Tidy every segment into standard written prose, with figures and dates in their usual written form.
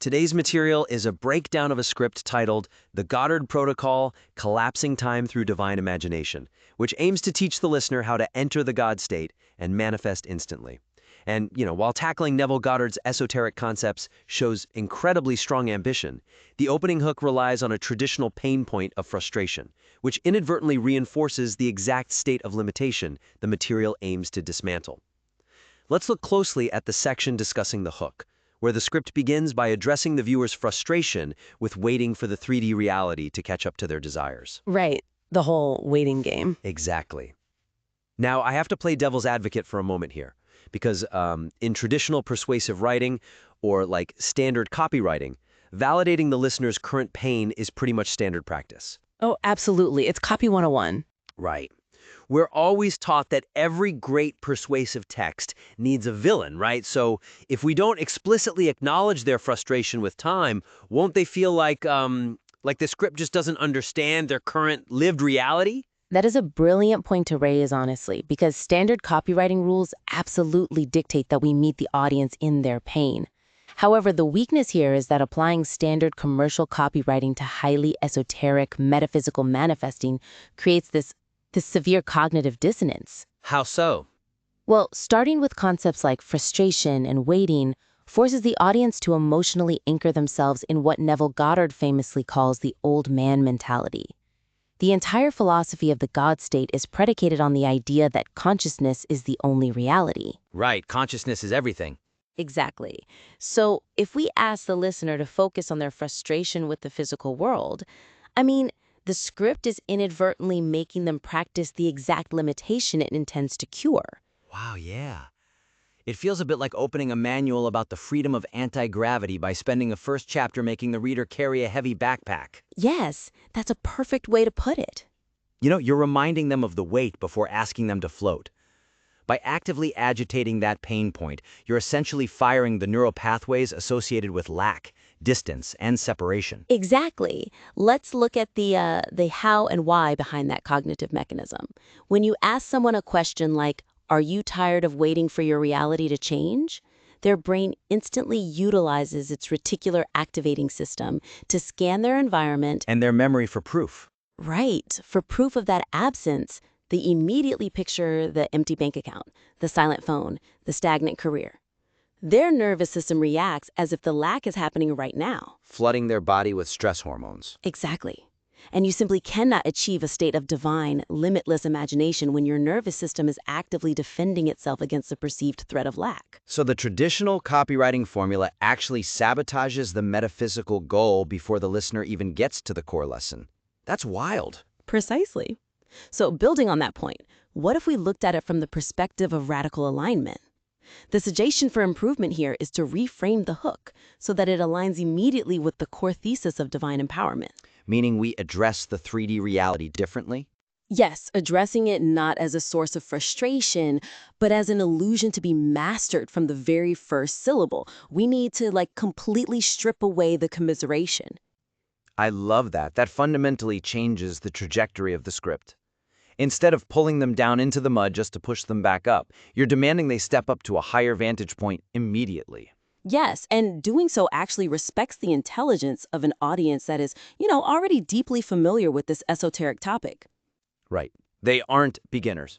Today's material is a breakdown of a script titled The Goddard Protocol, Collapsing Time Through Divine Imagination, which aims to teach the listener how to enter the God state and manifest instantly. And, while tackling Neville Goddard's esoteric concepts shows incredibly strong ambition, the opening hook relies on a traditional pain point of frustration, which inadvertently reinforces the exact state of limitation the material aims to dismantle. Let's look closely at the section discussing the hook, where the script begins by addressing the viewer's frustration with waiting for the 3D reality to catch up to their desires. Right. The whole waiting game. Exactly. Now, I have to play devil's advocate for a moment here, because in traditional persuasive writing, or like standard copywriting, validating the listener's current pain is pretty much standard practice. Oh, absolutely. It's copy 101. Right. We're always taught that every great persuasive text needs a villain, right? So if we don't explicitly acknowledge their frustration with time, won't they feel like the script just doesn't understand their current lived reality? That is a brilliant point to raise, honestly, because standard copywriting rules absolutely dictate that we meet the audience in their pain. However, the weakness here is that applying standard commercial copywriting to highly esoteric metaphysical manifesting creates this severe cognitive dissonance. How so? Well, starting with concepts like frustration and waiting forces the audience to emotionally anchor themselves in what Neville Goddard famously calls the old man mentality. The entire philosophy of the God state is predicated on the idea that consciousness is the only reality. Right, consciousness is everything. Exactly. So if we ask the listener to focus on their frustration with the physical world, the script is inadvertently making them practice the exact limitation it intends to cure. Wow, yeah. It feels a bit like opening a manual about the freedom of anti-gravity by spending the first chapter making the reader carry a heavy backpack. Yes, that's a perfect way to put it. You're reminding them of the weight before asking them to float. By actively agitating that pain point, you're essentially firing the neural pathways associated with lack, distance, and separation. Exactly. Let's look at the how and why behind that cognitive mechanism. When you ask someone a question like, "Are you tired of waiting for your reality to change?" their brain instantly utilizes its reticular activating system to scan their environment. And their memory for proof. Right. For proof of that absence, they immediately picture the empty bank account, the silent phone, the stagnant career. Their nervous system reacts as if the lack is happening right now. Flooding their body with stress hormones. Exactly. And you simply cannot achieve a state of divine, limitless imagination when your nervous system is actively defending itself against the perceived threat of lack. So the traditional copywriting formula actually sabotages the metaphysical goal before the listener even gets to the core lesson. That's wild. Precisely. So building on that point, what if we looked at it from the perspective of radical alignment? The suggestion for improvement here is to reframe the hook so that it aligns immediately with the core thesis of divine empowerment. Meaning we address the 3D reality differently? Yes, addressing it not as a source of frustration, but as an illusion to be mastered from the very first syllable. We need to completely strip away the commiseration. I love that. That fundamentally changes the trajectory of the script. Instead of pulling them down into the mud just to push them back up, you're demanding they step up to a higher vantage point immediately. Yes, and doing so actually respects the intelligence of an audience that is, already deeply familiar with this esoteric topic. Right. They aren't beginners.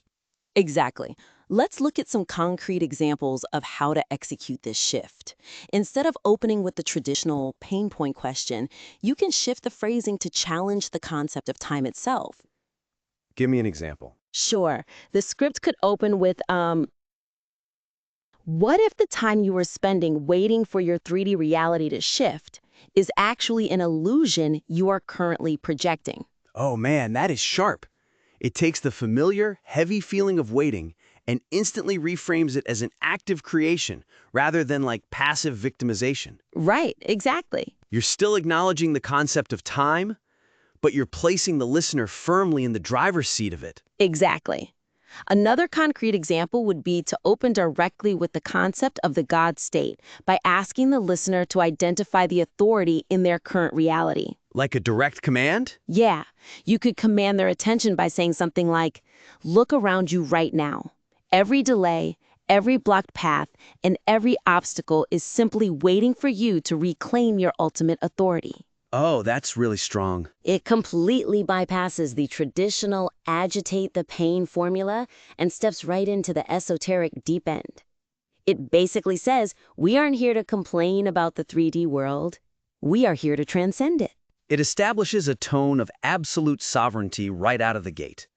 Exactly. Let's look at some concrete examples of how to execute this shift. Instead of opening with the traditional pain point question, you can shift the phrasing to challenge the concept of time itself. Give me an example. Sure. The script could open with, what if the time you were spending waiting for your 3D reality to shift is actually an illusion you are currently projecting? Oh man, that is sharp. It takes the familiar, heavy feeling of waiting and instantly reframes it as an active creation rather than passive victimization. Right, exactly. You're still acknowledging the concept of time, but you're placing the listener firmly in the driver's seat of it. Exactly. Another concrete example would be to open directly with the concept of the God state by asking the listener to identify the authority in their current reality. Like a direct command? Yeah, you could command their attention by saying something like, "Look around you right now. Every delay, Every blocked path and every obstacle is simply waiting for you to reclaim your ultimate authority. Oh, that's really strong. It completely bypasses the traditional agitate the pain formula and steps right into the esoteric deep end. It basically says we aren't here to complain about the 3D world. We are here to transcend it. It establishes a tone of absolute sovereignty right out of the gate.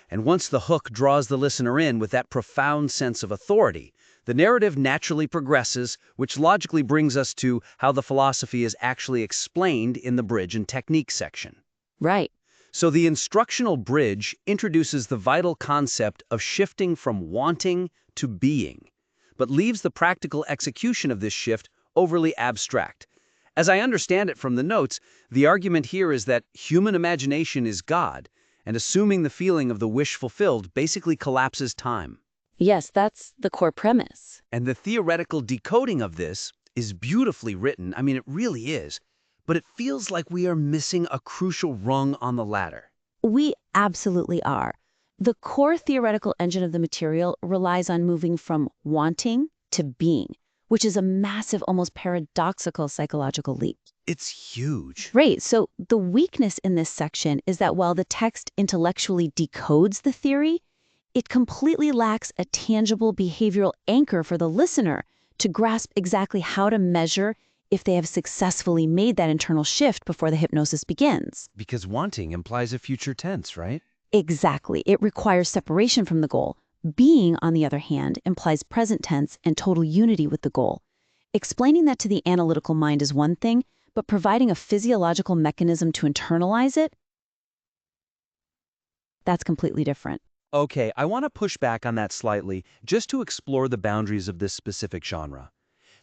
And once the hook draws the listener in with that profound sense of authority, the narrative naturally progresses, which logically brings us to how the philosophy is actually explained in the bridge and technique section. Right. So the instructional bridge introduces the vital concept of shifting from wanting to being, but leaves the practical execution of this shift overly abstract. As I understand it from the notes, the argument here is that human imagination is God, and assuming the feeling of the wish fulfilled basically collapses time. Yes, that's the core premise. And the theoretical decoding of this is beautifully written. I mean, it really is. But it feels like we are missing a crucial rung on the ladder. We absolutely are. The core theoretical engine of the material relies on moving from wanting to being, which is a massive, almost paradoxical psychological leap. It's huge. Right. So the weakness in this section is that while the text intellectually decodes the theory, it completely lacks a tangible behavioral anchor for the listener to grasp exactly how to measure if they have successfully made that internal shift before the hypnosis begins. Because wanting implies a future tense, right? Exactly. It requires separation from the goal. Being, on the other hand, implies present tense and total unity with the goal. Explaining that to the analytical mind is one thing, but providing a physiological mechanism to internalize it, that's completely different. Okay, I want to push back on that slightly, just to explore the boundaries of this specific genre.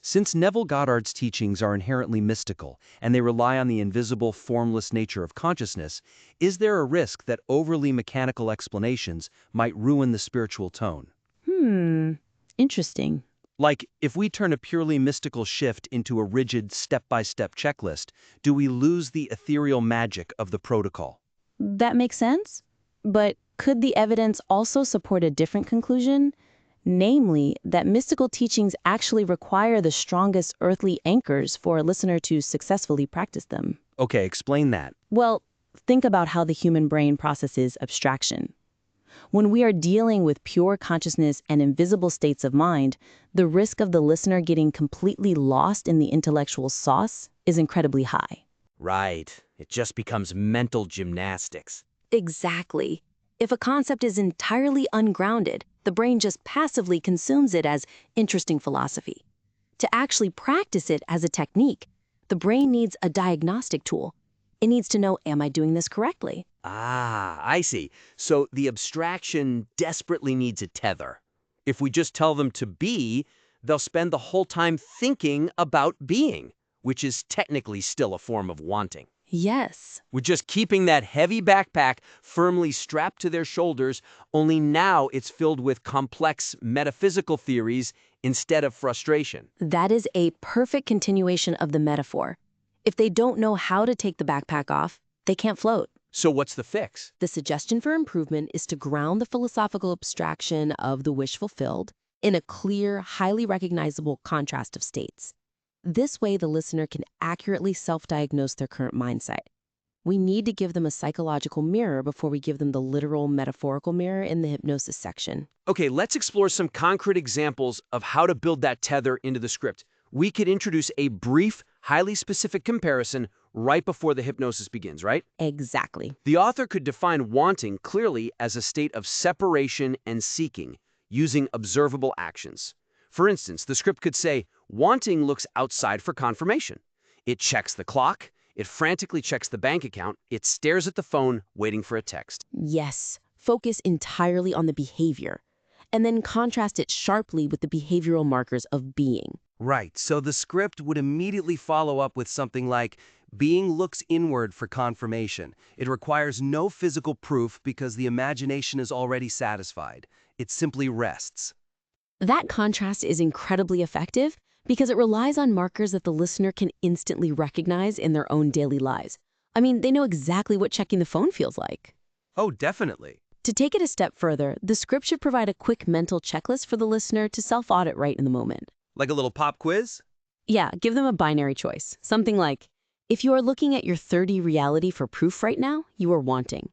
Since Neville Goddard's teachings are inherently mystical, and they rely on the invisible, formless nature of consciousness, is there a risk that overly mechanical explanations might ruin the spiritual tone? Interesting. Like, if we turn a purely mystical shift into a rigid, step-by-step checklist, do we lose the ethereal magic of the protocol? That makes sense. But could the evidence also support a different conclusion? Namely, that mystical teachings actually require the strongest earthly anchors for a listener to successfully practice them. Okay, explain that. Well, think about how the human brain processes abstraction. When we are dealing with pure consciousness and invisible states of mind, the risk of the listener getting completely lost in the intellectual sauce is incredibly high. Right. It just becomes mental gymnastics. Exactly. If a concept is entirely ungrounded, the brain just passively consumes it as interesting philosophy. To actually practice it as a technique, the brain needs a diagnostic tool. It needs to know, am I doing this correctly? Ah, I see. So the abstraction desperately needs a tether. If we just tell them to be, they'll spend the whole time thinking about being, which is technically still a form of wanting. Yes. We're just keeping that heavy backpack firmly strapped to their shoulders, only now it's filled with complex metaphysical theories instead of frustration. That is a perfect continuation of the metaphor. If they don't know how to take the backpack off, they can't float. So what's the fix? The suggestion for improvement is to ground the philosophical abstraction of the wish fulfilled in a clear, highly recognizable contrast of states. This way, the listener can accurately self-diagnose their current mindset. We need to give them a psychological mirror before we give them the literal metaphorical mirror in the hypnosis section. Okay, let's explore some concrete examples of how to build that tether into the script. We could introduce a brief, highly specific comparison right before the hypnosis begins, right? Exactly. The author could define wanting clearly as a state of separation and seeking, using observable actions. For instance, the script could say, wanting looks outside for confirmation. It checks the clock, it frantically checks the bank account, it stares at the phone, waiting for a text. Yes, focus entirely on the behavior, and then contrast it sharply with the behavioral markers of being. Right, so the script would immediately follow up with something like, being looks inward for confirmation. It requires no physical proof because the imagination is already satisfied. It simply rests. That contrast is incredibly effective because it relies on markers that the listener can instantly recognize in their own daily lives. I mean, they know exactly what checking the phone feels like. Oh, definitely. To take it a step further, the script should provide a quick mental checklist for the listener to self-audit right in the moment. Like a little pop quiz? Yeah, give them a binary choice. Something like, if you are looking at your 30 reality for proof right now, you are wanting.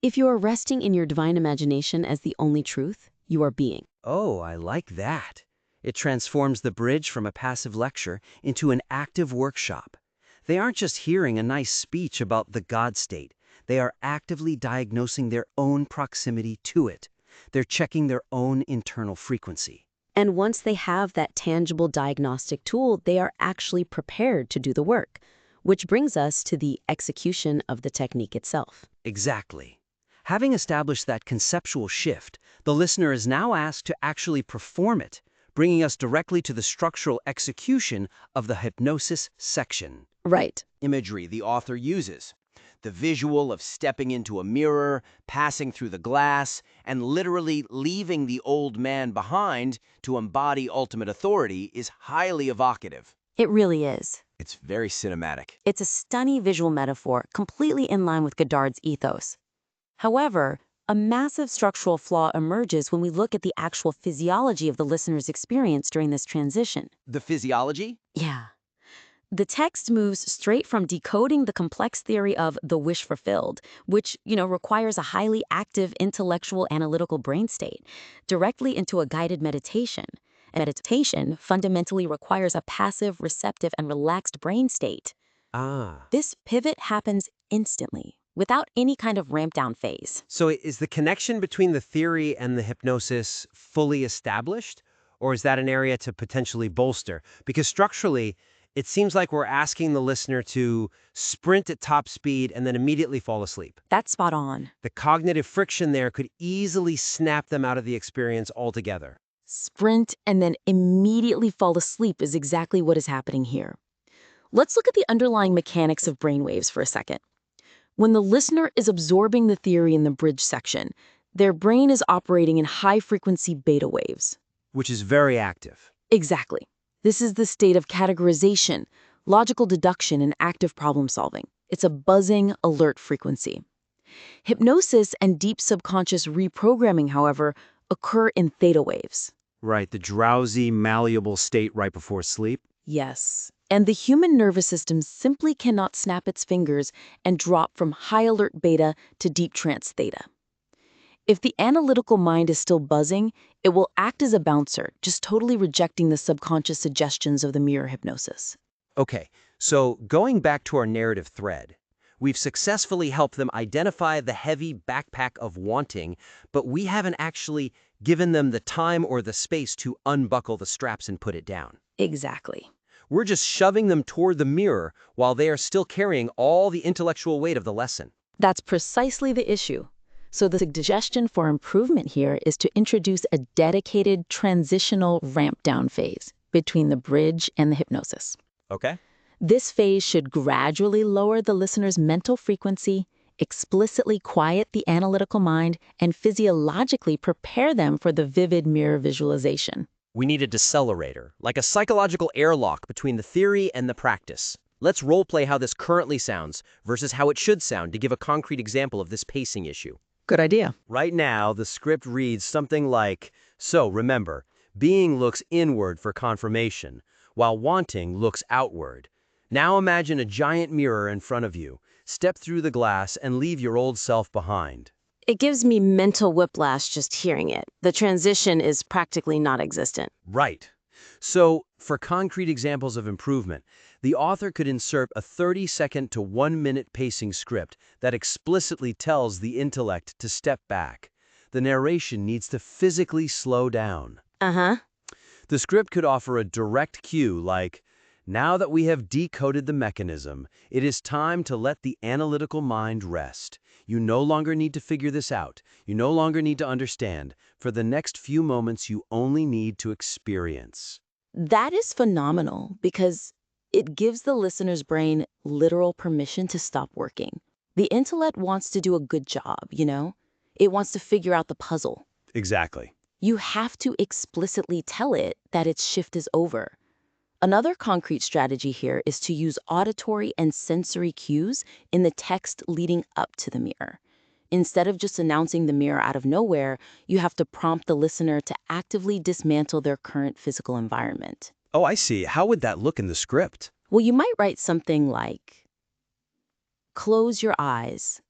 If you are resting in your divine imagination as the only truth, you are being. Oh, I like that. It transforms the bridge from a passive lecture into an active workshop. They aren't just hearing a nice speech about the God state. They are actively diagnosing their own proximity to it. They're checking their own internal frequency. And once they have that tangible diagnostic tool, they are actually prepared to do the work, which brings us to the execution of the technique itself. Exactly. Having established that conceptual shift, the listener is now asked to actually perform it, bringing us directly to the structural execution of the hypnosis section. Right. Imagery the author uses. The visual of stepping into a mirror, passing through the glass, and literally leaving the old man behind to embody ultimate authority is highly evocative. It really is. It's very cinematic. It's a stunning visual metaphor, completely in line with Goddard's ethos. However, a massive structural flaw emerges when we look at the actual physiology of the listener's experience during this transition. The physiology? Yeah. The text moves straight from decoding the complex theory of the wish fulfilled, which, requires a highly active intellectual analytical brain state, directly into a guided meditation. And meditation fundamentally requires a passive, receptive, and relaxed brain state. Ah. This pivot happens instantly, without any kind of ramp down phase. So is the connection between the theory and the hypnosis fully established? Or is that an area to potentially bolster? Because structurally, it seems like we're asking the listener to sprint at top speed and then immediately fall asleep. That's spot on. The cognitive friction there could easily snap them out of the experience altogether. Sprint and then immediately fall asleep is exactly what is happening here. Let's look at the underlying mechanics of brainwaves for a second. When the listener is absorbing the theory in the bridge section, their brain is operating in high-frequency beta waves. Which is very active. Exactly. This is the state of categorization, logical deduction, and active problem solving. It's a buzzing, alert frequency. Hypnosis and deep subconscious reprogramming, however, occur in theta waves. Right, the drowsy, malleable state right before sleep. Yes. And the human nervous system simply cannot snap its fingers and drop from high alert beta to deep trance theta. If the analytical mind is still buzzing, it will act as a bouncer, just totally rejecting the subconscious suggestions of the mirror hypnosis. Okay, so going back to our narrative thread, we've successfully helped them identify the heavy backpack of wanting, but we haven't actually given them the time or the space to unbuckle the straps and put it down. Exactly. We're just shoving them toward the mirror while they are still carrying all the intellectual weight of the lesson. That's precisely the issue. So the suggestion for improvement here is to introduce a dedicated transitional ramp-down phase between the bridge and the hypnosis. Okay. This phase should gradually lower the listener's mental frequency, explicitly quiet the analytical mind, and physiologically prepare them for the vivid mirror visualization. We need a decelerator, like a psychological airlock between the theory and the practice. Let's role-play how this currently sounds versus how it should sound to give a concrete example of this pacing issue. Good idea. Right now, the script reads something like, so remember, being looks inward for confirmation, while wanting looks outward. Now imagine a giant mirror in front of you. Step through the glass and leave your old self behind. It gives me mental whiplash just hearing it. The transition is practically non-existent. Right. So, for concrete examples of improvement, the author could insert a 30-second to 1-minute pacing script that explicitly tells the intellect to step back. The narration needs to physically slow down. Uh-huh. The script could offer a direct cue like, now that we have decoded the mechanism, it is time to let the analytical mind rest. You no longer need to figure this out. You no longer need to understand. For the next few moments, you only need to experience. That is phenomenal because it gives the listener's brain literal permission to stop working. The intellect wants to do a good job, It wants to figure out the puzzle. Exactly. You have to explicitly tell it that its shift is over. Another concrete strategy here is to use auditory and sensory cues in the text leading up to the mirror. Instead of just announcing the mirror out of nowhere, you have to prompt the listener to actively dismantle their current physical environment. Oh, I see. How would that look in the script? Well, you might write something like, close your eyes.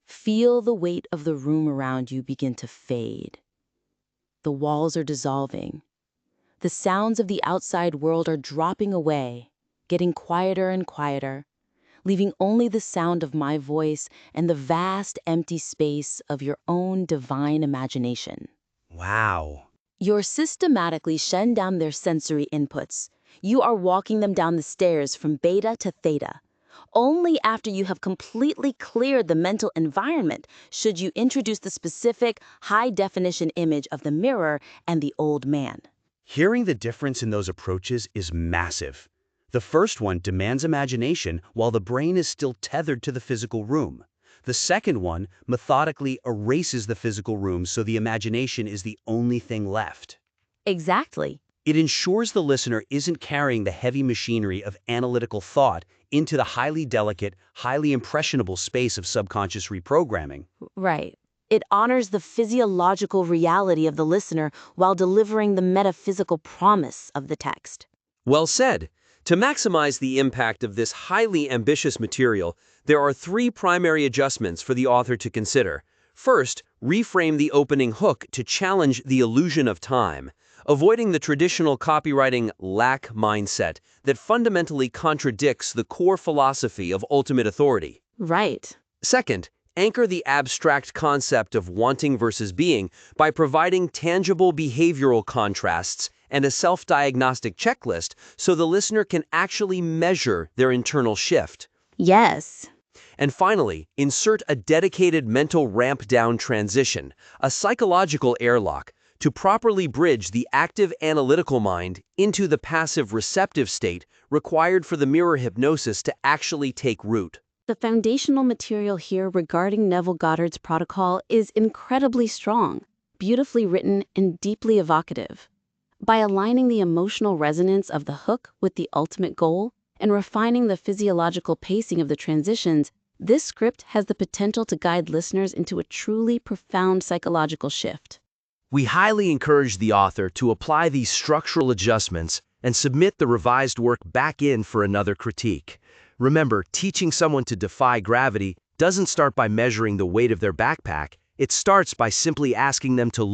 Feel the weight of the room around you begin to fade. The walls are dissolving. The sounds of the outside world are dropping away, getting quieter and quieter, leaving only the sound of my voice and the vast empty space of your own divine imagination. Wow. You're systematically shutting down their sensory inputs. You are walking them down the stairs from beta to theta. Only after you have completely cleared the mental environment should you introduce the specific high-definition image of the mirror and the old man. Hearing the difference in those approaches is massive. The first one demands imagination while the brain is still tethered to the physical room. The second one methodically erases the physical room so the imagination is the only thing left. Exactly. It ensures the listener isn't carrying the heavy machinery of analytical thought into the highly delicate, highly impressionable space of subconscious reprogramming. Right. It honors the physiological reality of the listener while delivering the metaphysical promise of the text. Well said. To maximize the impact of this highly ambitious material, there are 3 primary adjustments for the author to consider. First, reframe the opening hook to challenge the illusion of time, avoiding the traditional copywriting lack mindset that fundamentally contradicts the core philosophy of ultimate authority. Right. Second, anchor the abstract concept of wanting versus being by providing tangible behavioral contrasts and a self-diagnostic checklist so the listener can actually measure their internal shift. Yes. And finally, insert a dedicated mental ramp-down transition, a psychological airlock, to properly bridge the active analytical mind into the passive receptive state required for the mirror hypnosis to actually take root. The foundational material here regarding Neville Goddard's protocol is incredibly strong, beautifully written, and deeply evocative. By aligning the emotional resonance of the hook with the ultimate goal and refining the physiological pacing of the transitions, this script has the potential to guide listeners into a truly profound psychological shift. We highly encourage the author to apply these structural adjustments and submit the revised work back in for another critique. Remember, teaching someone to defy gravity doesn't start by measuring the weight of their backpack. It starts by simply asking them to look